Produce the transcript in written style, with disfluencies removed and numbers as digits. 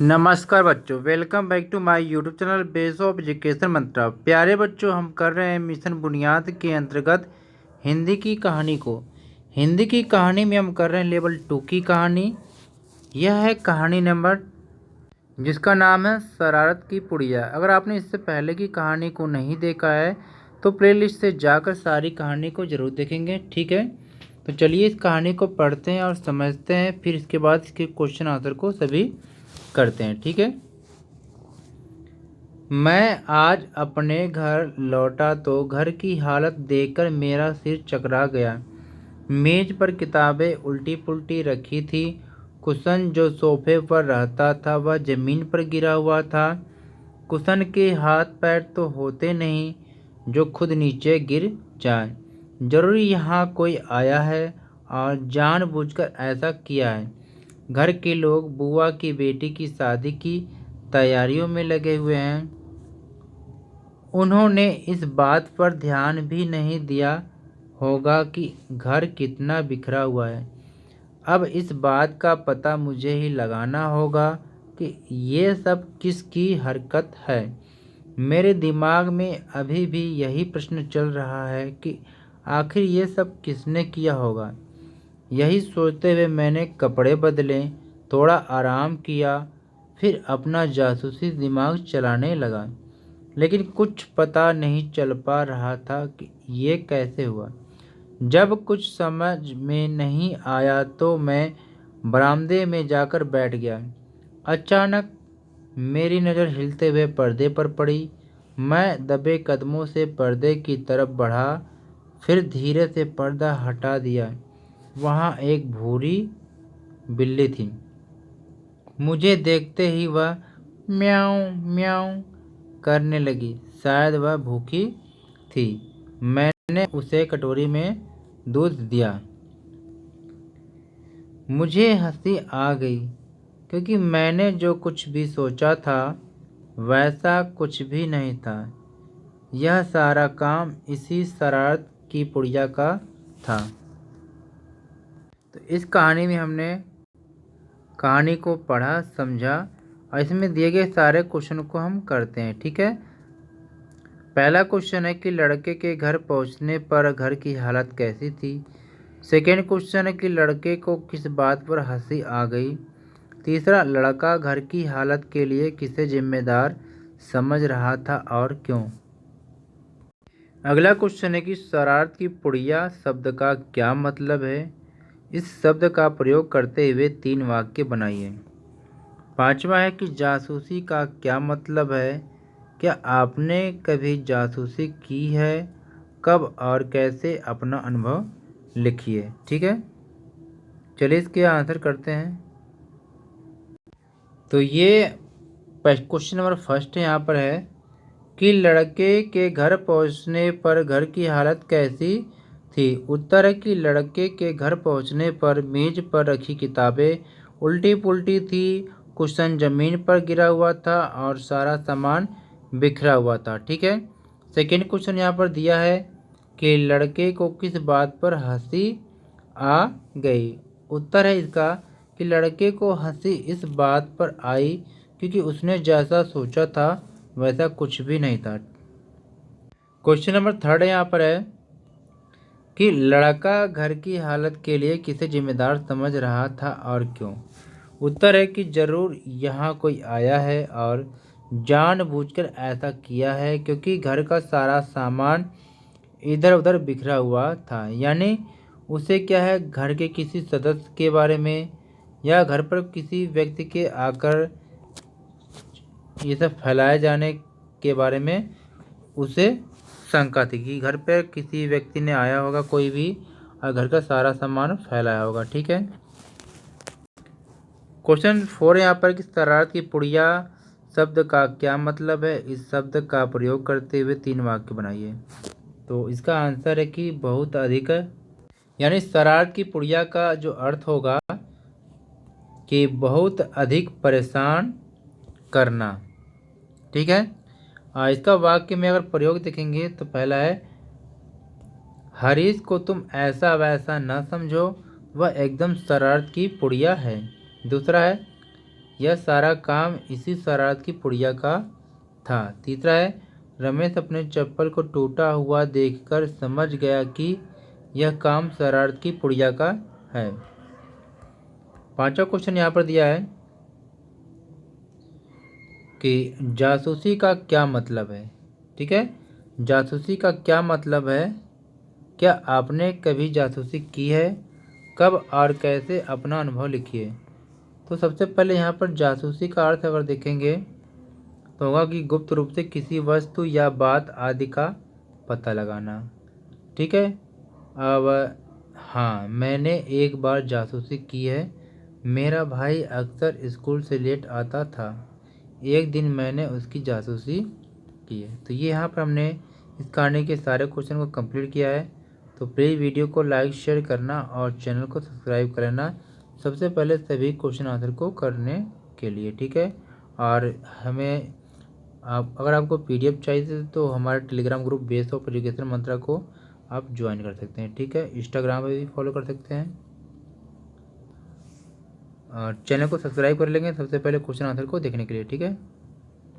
नमस्कार बच्चों, welcome back to my YouTube channel base of education mantra. प्यारे बच्चों, हम कर रहे हैं मिशन बुनियाद के अंतर्गत हिंदी की कहानी को। हिंदी की कहानी में हम कर रहे हैं लेवल 2 की कहानी। यह है कहानी नंबर जिसका नाम है शरारत की पुड़िया। अगर आपने इससे पहले की कहानी को नहीं देखा है तो प्लेलिस्ट से जाकर सारी कहानी को ज़रूर देखेंगे, ठीक है। तो चलिए इस कहानी को पढ़ते हैं और समझते हैं, फिर इसके बाद इसके क्वेश्चन आंसर को सभी करते हैं, ठीक है। मैं आज अपने घर लौटा तो घर की हालत देखकर मेरा सिर चकरा गया। मेज पर किताबें उल्टी पुल्टी रखी थी। कुशन जो सोफे पर रहता था वह जमीन पर गिरा हुआ था। कुशन के हाथ पैर तो होते नहीं जो खुद नीचे गिर जाए। जरूरी यहाँ कोई आया है और जानबूझकर ऐसा किया है। घर के लोग बुआ की बेटी की शादी की तैयारियों में लगे हुए हैं। उन्होंने इस बात पर ध्यान भी नहीं दिया होगा कि घर कितना बिखरा हुआ है। अब इस बात का पता मुझे ही लगाना होगा कि ये सब किसकी हरकत है। मेरे दिमाग में अभी भी यही प्रश्न चल रहा है कि आखिर ये सब किसने किया होगा। यही सोचते हुए मैंने कपड़े बदले, थोड़ा आराम किया, फिर अपना जासूसी दिमाग चलाने लगा। लेकिन कुछ पता नहीं चल पा रहा था कि ये कैसे हुआ। जब कुछ समझ में नहीं आया तो मैं बरामदे में जाकर बैठ गया। अचानक मेरी नज़र हिलते हुए पर्दे पर पड़ी। मैं दबे कदमों से पर्दे की तरफ बढ़ा, फिर धीरे से पर्दा हटा दिया। वहाँ एक भूरी बिल्ली थी। मुझे देखते ही वह म्याऊं म्याऊं करने लगी। शायद वह भूखी थी। मैंने उसे कटोरी में दूध दिया। मुझे हंसी आ गई क्योंकि मैंने जो कुछ भी सोचा था वैसा कुछ भी नहीं था। यह सारा काम इसी शरारत की पुड़िया का था। तो इस कहानी में हमने कहानी को पढ़ा, समझा और इसमें दिए गए सारे क्वेश्चन को हम करते हैं, ठीक है। पहला क्वेश्चन है कि लड़के के घर पहुंचने पर घर की हालत कैसी थी। सेकेंड क्वेश्चन है कि लड़के को किस बात पर हंसी आ गई। तीसरा, लड़का घर की हालत के लिए किसे जिम्मेदार समझ रहा था और क्यों। अगला क्वेश्चन है कि शरारत की पुड़िया शब्द का क्या मतलब है। इस शब्द का प्रयोग करते हुए 3 वाक्य बनाइए। पांचवा है कि जासूसी का क्या मतलब है। क्या आपने कभी जासूसी की है, कब और कैसे, अपना अनुभव लिखिए, ठीक है। चलिए इसके आंसर करते हैं। तो ये क्वेश्चन नंबर फर्स्ट यहाँ पर है कि लड़के के घर पहुँचने पर घर की हालत कैसी थी। उत्तर है कि लड़के के घर पहुँचने पर मेज पर रखी किताबें उल्टी पुल्टी थी। कुशन जमीन पर गिरा हुआ था और सारा सामान बिखरा हुआ था, ठीक है। सेकेंड क्वेश्चन यहाँ पर दिया है कि लड़के को किस बात पर हंसी आ गई। उत्तर है इसका कि लड़के को हंसी इस बात पर आई क्योंकि उसने जैसा सोचा था वैसा कुछ भी नहीं था। क्वेश्चन नंबर थर्ड यहाँ पर है कि लड़का घर की हालत के लिए किसे जिम्मेदार समझ रहा था और क्यों। उत्तर है कि जरूर यहाँ कोई आया है और जानबूझकर ऐसा किया है क्योंकि घर का सारा सामान इधर उधर बिखरा हुआ था। यानी उसे क्या है, घर के किसी सदस्य के बारे में या घर पर किसी व्यक्ति के आकर ये सब फैलाए जाने के बारे में उसे शंका थी कि घर पर किसी व्यक्ति ने आया होगा कोई भी और घर का सारा सामान फैलाया होगा, ठीक है। क्वेश्चन 4 यहाँ पर कि शरारत की पुड़िया शब्द का क्या मतलब है। इस शब्द का प्रयोग करते हुए 3 वाक्य बनाइए। तो इसका आंसर है कि बहुत अधिक, यानी शरारत की पुड़िया का जो अर्थ होगा कि बहुत अधिक परेशान करना, ठीक है। इसका वाक्य में अगर प्रयोग देखेंगे तो पहला है, हरीश को तुम ऐसा वैसा न समझो, वह एकदम शरारत की पुड़िया है। दूसरा है, यह सारा काम इसी शरारत की पुड़िया का था। तीसरा है, रमेश अपने चप्पल को टूटा हुआ देखकर समझ गया कि यह काम शरारत की पुड़िया का है। पांचवा क्वेश्चन यहाँ पर दिया है कि जासूसी का क्या मतलब है। ठीक है, जासूसी का क्या मतलब है, क्या आपने कभी जासूसी की है, कब और कैसे, अपना अनुभव लिखिए। तो सबसे पहले यहाँ पर जासूसी का अर्थ अगर देखेंगे तो होगा कि गुप्त रूप से किसी वस्तु या बात आदि का पता लगाना। ठीक है, अब हाँ, मैंने एक बार जासूसी की है। मेरा भाई अक्सर स्कूल से लेट आता था। एक दिन मैंने उसकी जासूसी की है। तो ये यहाँ पर हमने इस कहानी के सारे क्वेश्चन को कंप्लीट किया है। तो प्लीज़ वीडियो को लाइक शेयर करना और चैनल को सब्सक्राइब कर लेना सबसे पहले सभी क्वेश्चन आंसर को करने के लिए। ठीक है, और हमें अगर आपको पीडीएफ चाहिए तो हमारे Telegram group base of education mantra को आप ज्वाइन कर सकते हैं। ठीक है, इंस्टाग्राम पे भी फॉलो कर सकते हैं और चैनल को सब्सक्राइब कर लेंगे सबसे पहले क्वेश्चन आंसर को देखने के लिए। ठीक है।